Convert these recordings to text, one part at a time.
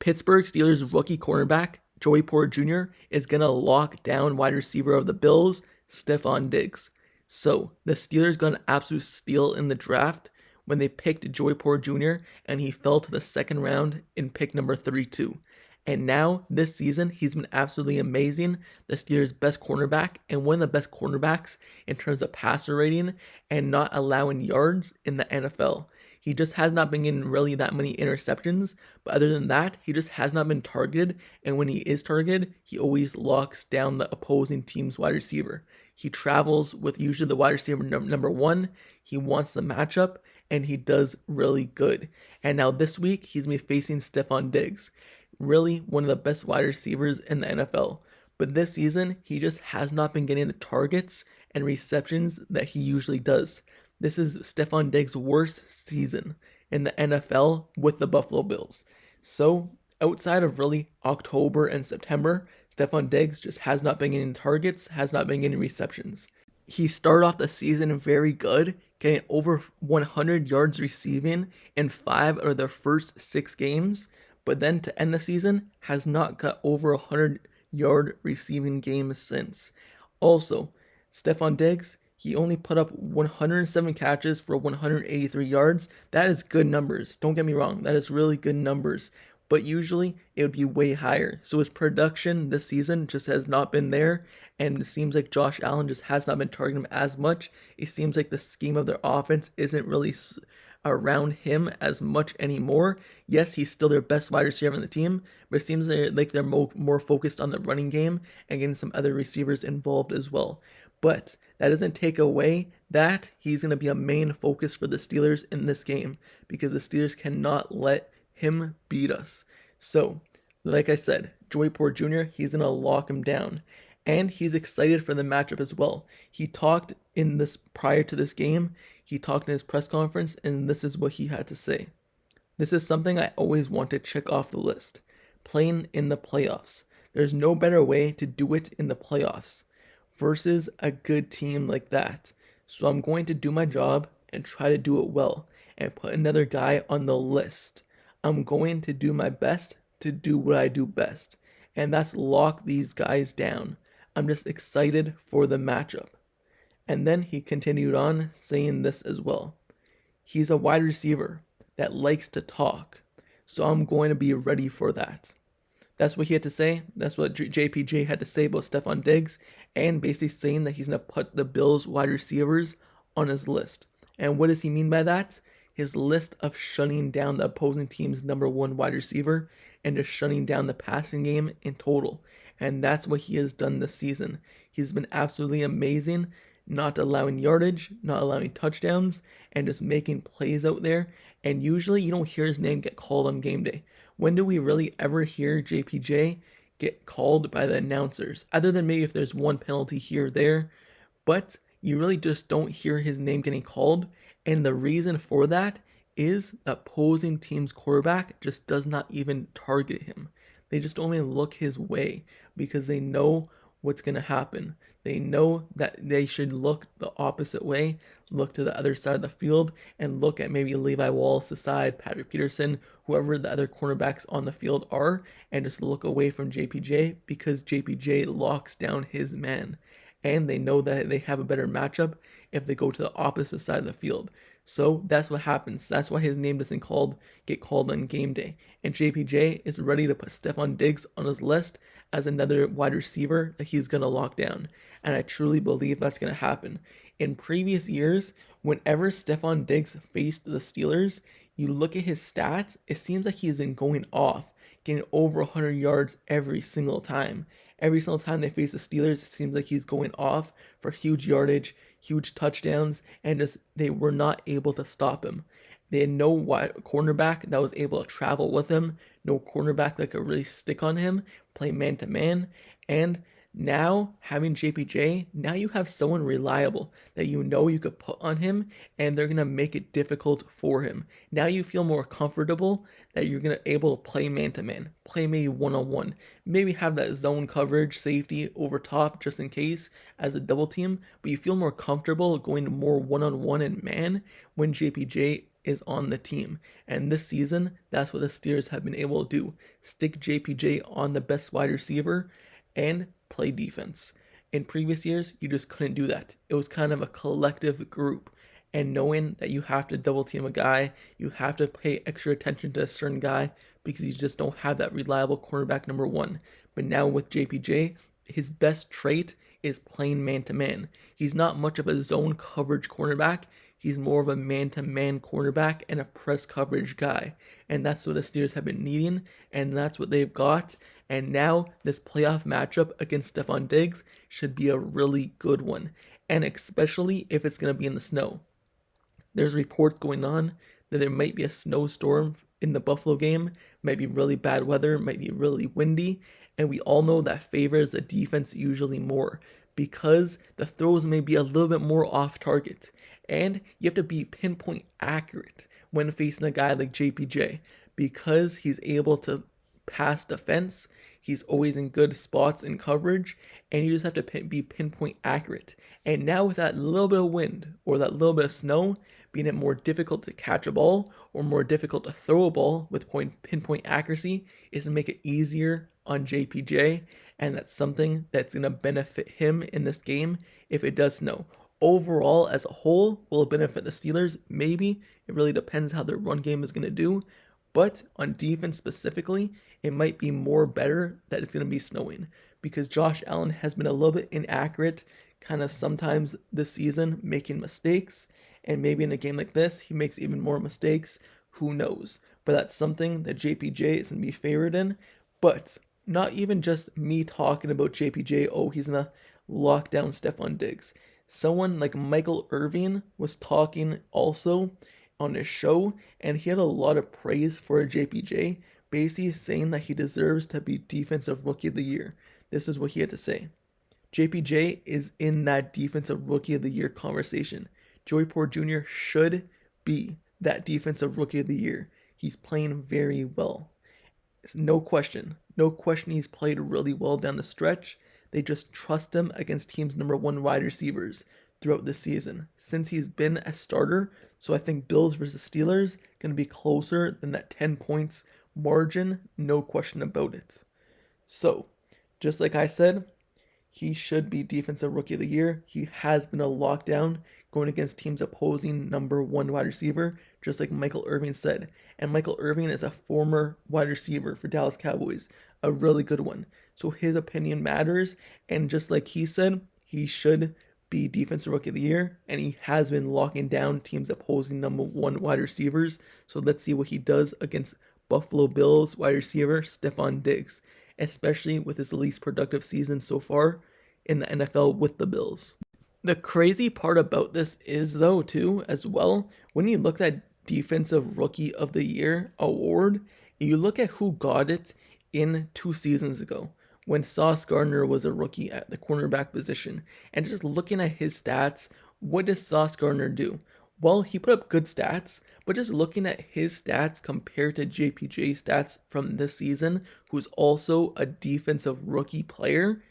Pittsburgh Steelers rookie cornerback Joey Porter Jr. is going to lock down wide receiver of the Bills, Stefon Diggs. So the Steelers got an absolute steal in the draft when they picked Joey Porter Jr. and he fell to the second round in pick number 32. And now, this season, he's been absolutely amazing. The Steelers' best cornerback and one of the best cornerbacks in terms of passer rating and not allowing yards in the NFL. He just has not been getting really that many interceptions, but other than that, he just has not been targeted, and when he is targeted, he always locks down the opposing team's wide receiver. He travels with usually the wide receiver number one, he wants the matchup, and he does really good. And now this week, he's going to be facing Stefon Diggs, really one of the best wide receivers in the NFL. But this season, he just has not been getting the targets and receptions that he usually does. This is Stefon Diggs' worst season in the NFL with the Buffalo Bills. So, outside of really October and September, Stefon Diggs just has not been getting targets, has not been getting receptions. He started off the season very good, getting over 100 yards receiving in 5 out of their first 6 games, but then to end the season, has not got over 100-yard receiving games since. Also, Stefon Diggs, he only put up 107 catches for 183 yards. That is good numbers. Don't get me wrong. That is really good numbers. But usually it would be way higher. So his production this season just has not been there. And it seems like Josh Allen just has not been targeting him as much. It seems like the scheme of their offense isn't really around him as much anymore. Yes, he's still their best wide receiver on the team, but it seems like they're more focused on the running game and getting some other receivers involved as well. But that doesn't take away that he's going to be a main focus for the Steelers in this game because the Steelers cannot let him beat us. So, like I said, Joey Porter Jr., he's going to lock him down. And he's excited for the matchup as well. He talked in this prior to this game, he talked in his press conference, and this is what he had to say. This is something I always want to check off the list. Playing in the playoffs. There's no better way to do it in the playoffs versus a good team like that. So I'm going to do my job and try to do it well and put another guy on the list. I'm going to do my best to do what I do best, and that's lock these guys down. I'm just excited for the matchup. And then he continued on saying this as well. He's a wide receiver that likes to talk, so I'm going to be ready for that. That's what he had to say. That's what JPJ had to say about Stefon Diggs, and basically saying that he's going to put the Bills wide receivers on his list. And what does he mean by that? His list of shutting down the opposing team's number one wide receiver and just shutting down the passing game in total. And that's what he has done this season. He's been absolutely amazing, not allowing yardage, not allowing touchdowns, and just making plays out there. And usually you don't hear his name get called on game day. When do we really ever hear JPJ get called by the announcers? Other than maybe if there's one penalty here or there. But you really just don't hear his name getting called. And the reason for that is the opposing team's quarterback just does not even target him. They just don't even look his way because they know what's going to happen. They know that they should look the opposite way, look to the other side of the field, and look at maybe Levi Wallace's side, Patrick Peterson, whoever the other cornerbacks on the field are, and just look away from JPJ because JPJ locks down his man. And they know that they have a better matchup if they go to the opposite side of the field. So that's what happens. That's why his name doesn't get called on game day. And JPJ is ready to put Stefon Diggs on his list as another wide receiver that he's going to lock down. And I truly believe that's going to happen. In previous years, whenever Stefon Diggs faced the Steelers, you look at his stats, it seems like he's been going off, getting over 100 yards every single time. Every single time they face the Steelers, it seems like he's going off for huge yardage, huge touchdowns, and just they were not able to stop him. They had no cornerback that was able to travel with him, no cornerback that could really stick on him, play man-to-man, and now having JPJ, now you have someone reliable that you know you could put on him and they're going to make it difficult for him. Now you feel more comfortable that you're going to able to play man-to-man, play maybe one-on-one, maybe have that zone coverage safety over top just in case as a double team, but you feel more comfortable going more one-on-one and man when JPJ is on the team. And this season, that's what the Steelers have been able to do. Stick JPJ on the best wide receiver and play defense. In previous years, you just couldn't do that. It was kind of a collective group. And knowing that you have to double team a guy, you have to pay extra attention to a certain guy because you just don't have that reliable cornerback number one. But now with JPJ, his best trait is playing man-to-man. He's not much of a zone coverage cornerback. He's more of a man-to-man cornerback and a press coverage guy. And that's what the Steelers have been needing, and that's what they've got. And now this playoff matchup against Stefon Diggs should be a really good one, and especially if it's going to be in the snow. There's reports going on that there might be a snowstorm in the Buffalo game, might be really bad weather, might be really windy, and we all know that favors the defense usually more because the throws may be a little bit more off target, and you have to be pinpoint accurate when facing a guy like JPJ because he's able to pass defense, he's always in good spots in coverage, and you just have to be pinpoint accurate. And now with that little bit of wind or that little bit of snow, being it more difficult to catch a ball or more difficult to throw a ball with pinpoint accuracy is to make it easier on JPJ, and that's something that's going to benefit him in this game if it does snow. Overall, as a whole, will it benefit the Steelers? Maybe. It really depends how their run game is going to do. But on defense specifically, it might be more better that it's going to be snowing because Josh Allen has been a little bit inaccurate kind of sometimes this season, making mistakes. And maybe in a game like this, he makes even more mistakes. Who knows? But that's something that JPJ is going to be favored in. But not even just me talking about JPJ, oh, he's going to lock down Stefon Diggs. Someone like Michael Irvin was talking also on his show, and he had a lot of praise for JPJ, basically saying that he deserves to be Defensive Rookie of the Year. This is what he had to say. JPJ is in that Defensive Rookie of the Year conversation. Joey Porter Jr. should be that Defensive Rookie of the Year. He's playing very well. It's no question. No question he's played really well down the stretch. They just trust him against teams' number one wide receivers throughout the season since he's been a starter. So I think Bills versus Steelers going to be closer than that 10 points margin. No question about it. So just like I said, he should be Defensive Rookie of the Year. He has been a lockdown going against teams opposing number one wide receiver, just like Michael Irvin said. And Michael Irvin is a former wide receiver for Dallas Cowboys, a really good one. So his opinion matters. And just like he said, he should be Defensive Rookie of the Year. And he has been locking down teams opposing number one wide receivers. So let's see what he does against Buffalo Bills wide receiver Stefon Diggs, especially with his least productive season so far in the NFL with the Bills. The crazy part about this is, though, too, as well, when you look at Defensive Rookie of the Year award, you look at who got it in 2 seasons ago when Sauce Gardner was a rookie at the cornerback position. And just looking at his stats, what does Sauce Gardner do? Well, he put up good stats, but just looking at his stats compared to JPJ's stats from this season, who's also a defensive rookie player,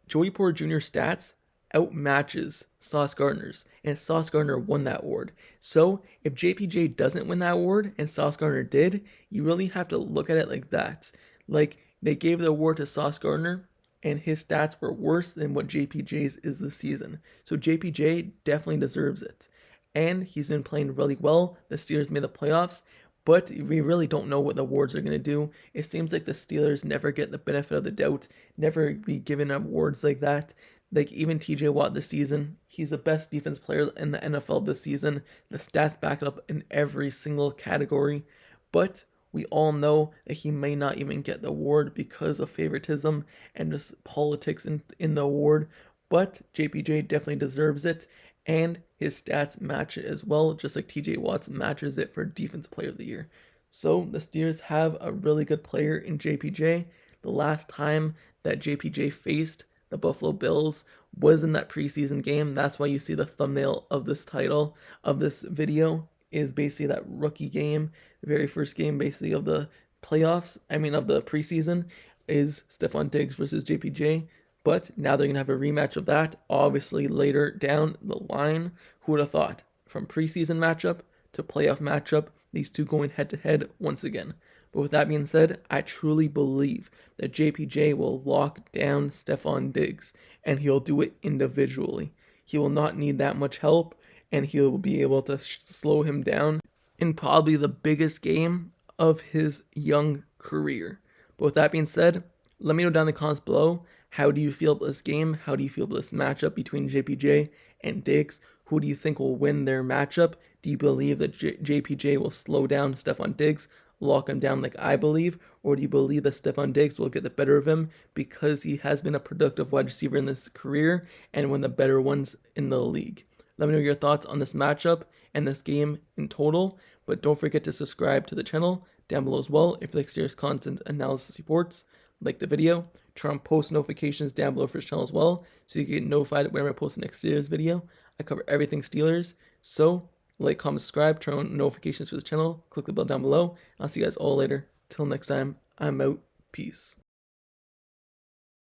Joey Porter Jr.'s stats outmatches Sauce Gardner's, and Sauce Gardner won that award. So if JPJ doesn't win that award and Sauce Gardner did, you really have to look at it like that. Like, they gave the award to Sauce Gardner, and his stats were worse than what JPJ's is this season. So JPJ definitely deserves it. And he's been playing really well. The Steelers made the playoffs, but we really don't know what the awards are going to do. It seems like the Steelers never get the benefit of the doubt, never be given awards like that. Like even TJ Watt this season, he's the best defense player in the NFL this season. The stats back it up in every single category. But we all know that he may not even get the award because of favoritism and just politics in the award. But JPJ definitely deserves it. And his stats match it as well, just like TJ Watt matches it for Defense Player of the Year. So the Steelers have a really good player in JPJ. The last time that JPJ faced the Buffalo Bills was in that preseason game. That's why you see the thumbnail of this title of this video is basically that rookie game. The very first game basically of the playoffs, of the preseason, is Stefon Diggs versus JPJ. But now they're going to have a rematch of that, obviously later down the line. Who would have thought? From preseason matchup to playoff matchup, these two going head to head once again. But with that being said, I truly believe that JPJ will lock down Stefon Diggs, and he'll do it individually. He will not need that much help, and he'll be able to slow him down in probably the biggest game of his young career. But with that being said, let me know down in the comments below, how do you feel about this game? How do you feel about this matchup between JPJ and Diggs? Who do you think will win their matchup? Do you believe that JPJ will slow down Stefon Diggs, lock him down like I believe? Or do you believe that Stefon Diggs will get the better of him because he has been a productive wide receiver in this career and one of the better ones in the league? Let me know your thoughts on this matchup and this game in total. But don't forget to subscribe to the channel down below as well if you like serious content analysis reports. Like the video, turn on post notifications down below for this channel as well, so you can get notified whenever I post the next Steelers video. I cover everything Steelers, so like, comment, subscribe, turn on notifications for this channel, click the bell down below. I'll see you guys all later. Till next time, I'm out. Peace.